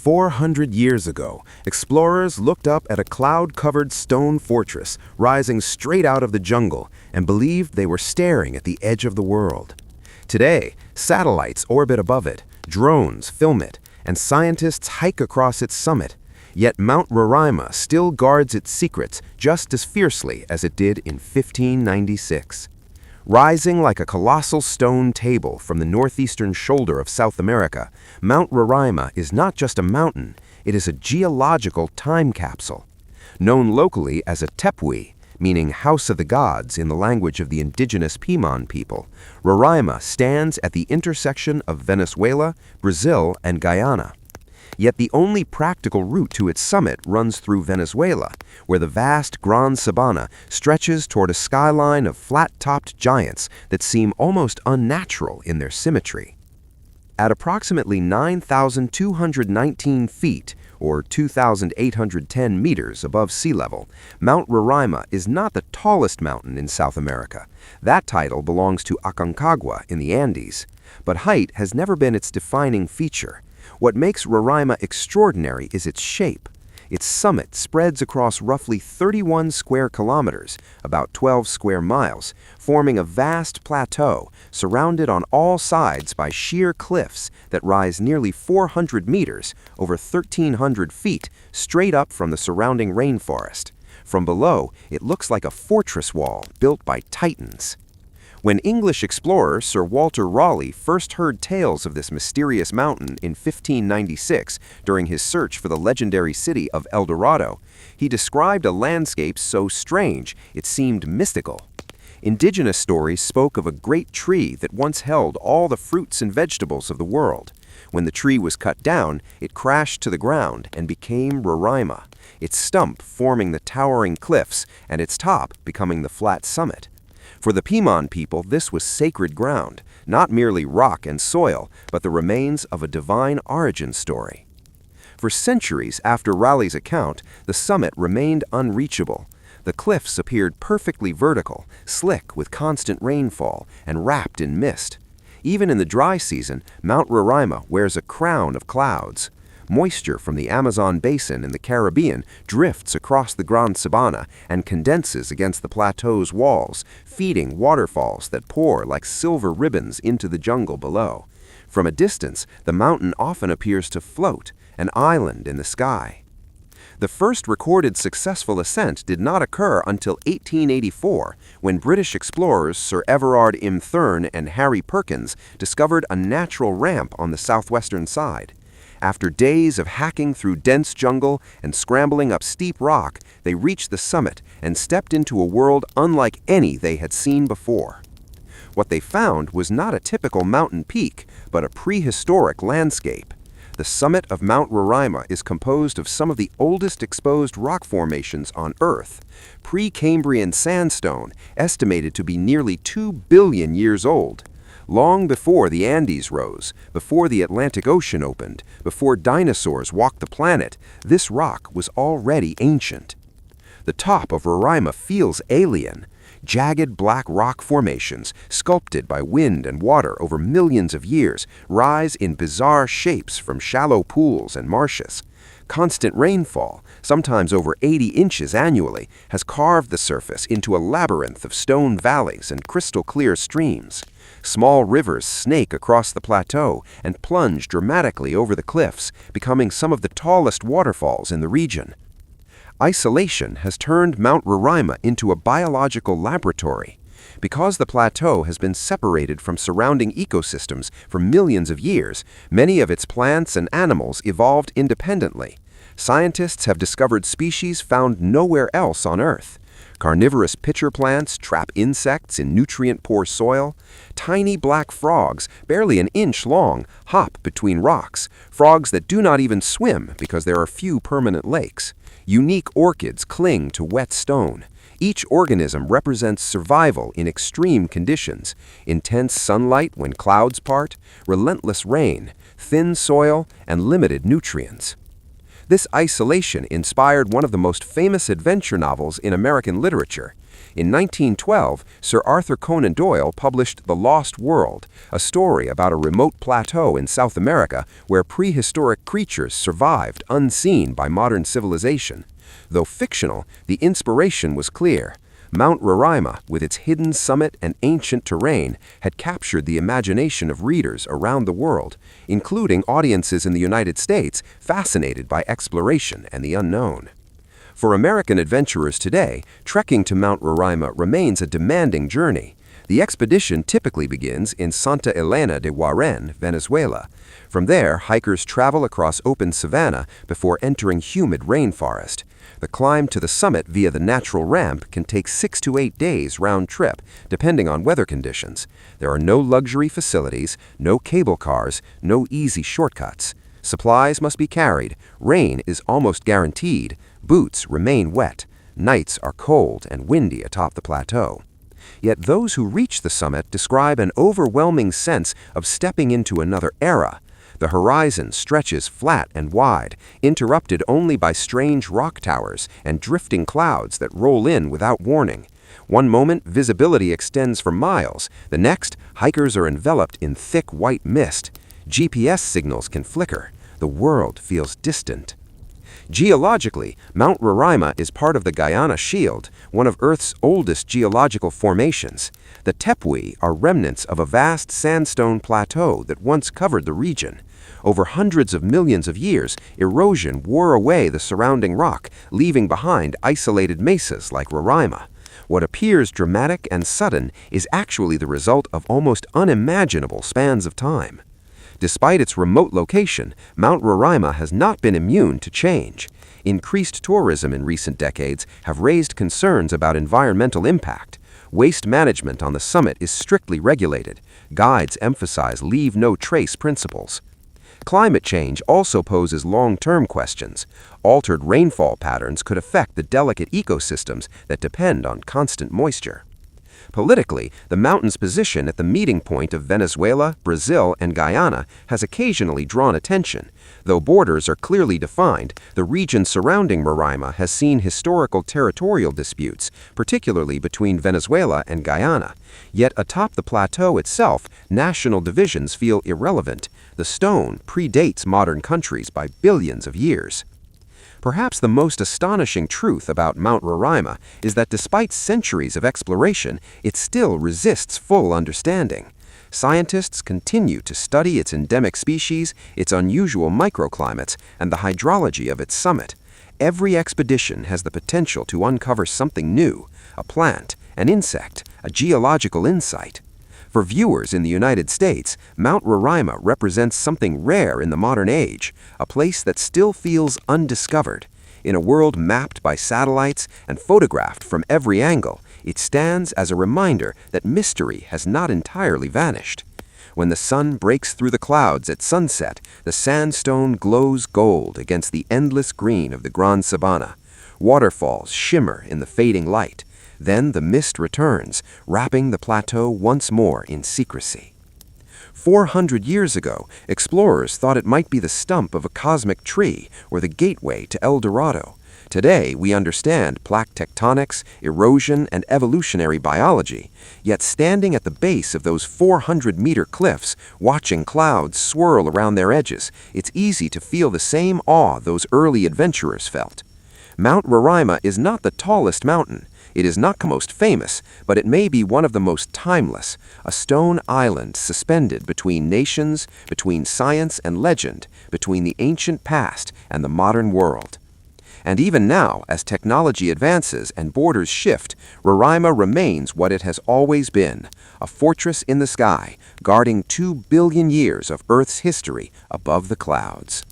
400 years ago, explorers looked up at a cloud-covered stone fortress rising straight out of the jungle and believed they were staring at the edge of the world. Today, satellites orbit above it, drones film it, and scientists hike across its summit. Yet Mount Roraima still guards its secrets just as fiercely as it did in 1596. Rising like a colossal stone table from the northeastern shoulder of South America, Mount Roraima is not just a mountain, it is a geological time capsule. Known locally as a Tepui, meaning House of the Gods in the language of the Indigenous Piman people, Roraima stands at the intersection of Venezuela, Brazil, and Guyana. Yet the only practical route to its summit runs through Venezuela, where the vast Gran Sabana stretches toward a skyline of flat-topped giants that seem almost unnatural in their symmetry. At approximately 9,219 feet, or 2,810 meters above sea level, Mount Roraima is not the tallest mountain in South America. That title belongs to Aconcagua in the Andes. But height has never been its defining feature. What makes Roraima extraordinary is its shape. Its summit spreads across roughly 31 square kilometers, about 12 square miles, forming a vast plateau surrounded on all sides by sheer cliffs that rise nearly 400 meters, over 1,300 feet, straight up from the surrounding rainforest. From below, it looks like a fortress wall built by titans. When English explorer Sir Walter Raleigh first heard tales of this mysterious mountain in 1596 during his search for the legendary city of El Dorado, he described a landscape so strange it seemed mystical. Indigenous stories spoke of a great tree that once held all the fruits and vegetables of the world. When the tree was cut down, it crashed to the ground and became Roraima, its stump forming the towering cliffs and its top becoming the flat summit. For the Piman people, this was sacred ground, not merely rock and soil, but the remains of a divine origin story. For centuries after Raleigh's account, the summit remained unreachable. The cliffs appeared perfectly vertical, slick with constant rainfall, and wrapped in mist. Even in the dry season, Mount Roraima wears a crown of clouds. Moisture from the Amazon basin in the Caribbean drifts across the Gran Sabana and condenses against the plateau's walls, feeding waterfalls that pour like silver ribbons into the jungle below. From a distance, the mountain often appears to float, an island in the sky. The first recorded successful ascent did not occur until 1884, when British explorers Sir Everard Thurn and Harry Perkins discovered a natural ramp on the southwestern side. After days of hacking through dense jungle and scrambling up steep rock, they reached the summit and stepped into a world unlike any they had seen before. What they found was not a typical mountain peak, but a prehistoric landscape. The summit of Mount Roraima is composed of some of the oldest exposed rock formations on Earth. Precambrian sandstone, estimated to be nearly 2 billion years old. Long before the Andes rose, before the Atlantic Ocean opened, before dinosaurs walked the planet, this rock was already ancient. The top of Roraima feels alien. Jagged black rock formations, sculpted by wind and water over millions of years, rise in bizarre shapes from shallow pools and marshes. Constant rainfall, sometimes over 80 inches annually, has carved the surface into a labyrinth of stone valleys and crystal-clear streams. Small rivers snake across the plateau and plunge dramatically over the cliffs, becoming some of the tallest waterfalls in the region. Isolation has turned Mount Roraima into a biological laboratory. Because the plateau has been separated from surrounding ecosystems for millions of years, many of its plants and animals evolved independently. Scientists have discovered species found nowhere else on Earth. Carnivorous pitcher plants trap insects in nutrient-poor soil. Tiny black frogs, barely an inch long, hop between rocks, frogs that do not even swim because there are few permanent lakes. Unique orchids cling to wet stone. Each organism represents survival in extreme conditions: intense sunlight when clouds part, relentless rain, thin soil, and limited nutrients. This isolation inspired one of the most famous adventure novels in American literature. In 1912, Sir Arthur Conan Doyle published The Lost World, a story about a remote plateau in South America where prehistoric creatures survived unseen by modern civilization. Though fictional, the inspiration was clear. Mount Roraima, with its hidden summit and ancient terrain, had captured the imagination of readers around the world, including audiences in the United States fascinated by exploration and the unknown. For American adventurers today, trekking to Mount Roraima remains a demanding journey. The expedition typically begins in Santa Elena de Guaran, Venezuela. From there, hikers travel across open savanna before entering humid rainforest. The climb to the summit via the natural ramp can take 6 to 8 days round trip, depending on weather conditions. There are no luxury facilities, no cable cars, no easy shortcuts. Supplies must be carried, rain is almost guaranteed, boots remain wet, nights are cold and windy atop the plateau. Yet those who reach the summit describe an overwhelming sense of stepping into another era. The horizon stretches flat and wide, interrupted only by strange rock towers and drifting clouds that roll in without warning. One moment, visibility extends for miles. The next, hikers are enveloped in thick white mist. GPS signals can flicker. The world feels distant. Geologically, Mount Roraima is part of the Guyana Shield, one of Earth's oldest geological formations. The Tepui are remnants of a vast sandstone plateau that once covered the region. Over hundreds of millions of years, erosion wore away the surrounding rock, leaving behind isolated mesas like Roraima. What appears dramatic and sudden is actually the result of almost unimaginable spans of time. Despite its remote location, Mount Roraima has not been immune to change. Increased tourism in recent decades have raised concerns about environmental impact. Waste management on the summit is strictly regulated. Guides emphasize leave no trace principles. Climate change also poses long-term questions. Altered rainfall patterns could affect the delicate ecosystems that depend on constant moisture. Politically, the mountain's position at the meeting point of Venezuela, Brazil, and Guyana has occasionally drawn attention. Though borders are clearly defined, the region surrounding Roraima has seen historical territorial disputes, particularly between Venezuela and Guyana. Yet atop the plateau itself, national divisions feel irrelevant. The stone predates modern countries by billions of years. Perhaps the most astonishing truth about Mount Roraima is that despite centuries of exploration, it still resists full understanding. Scientists continue to study its endemic species, its unusual microclimates, and the hydrology of its summit. Every expedition has the potential to uncover something new, a plant, an insect, a geological insight. For viewers in the United States, Mount Roraima represents something rare in the modern age, a place that still feels undiscovered. In a world mapped by satellites and photographed from every angle, it stands as a reminder that mystery has not entirely vanished. When the sun breaks through the clouds at sunset, the sandstone glows gold against the endless green of the Gran Sabana. Waterfalls shimmer in the fading light. Then the mist returns, wrapping the plateau once more in secrecy. 400 years ago, explorers thought it might be the stump of a cosmic tree or the gateway to El Dorado. Today, we understand plaque tectonics, erosion, and evolutionary biology. Yet standing at the base of those 400-meter cliffs, watching clouds swirl around their edges, it's easy to feel the same awe those early adventurers felt. Mount Roraima is not the tallest mountain. It is not the most famous, but it may be one of the most timeless, a stone island suspended between nations, between science and legend, between the ancient past and the modern world. And even now, as technology advances and borders shift, Roraima remains what it has always been, a fortress in the sky, guarding 2 billion years of Earth's history above the clouds.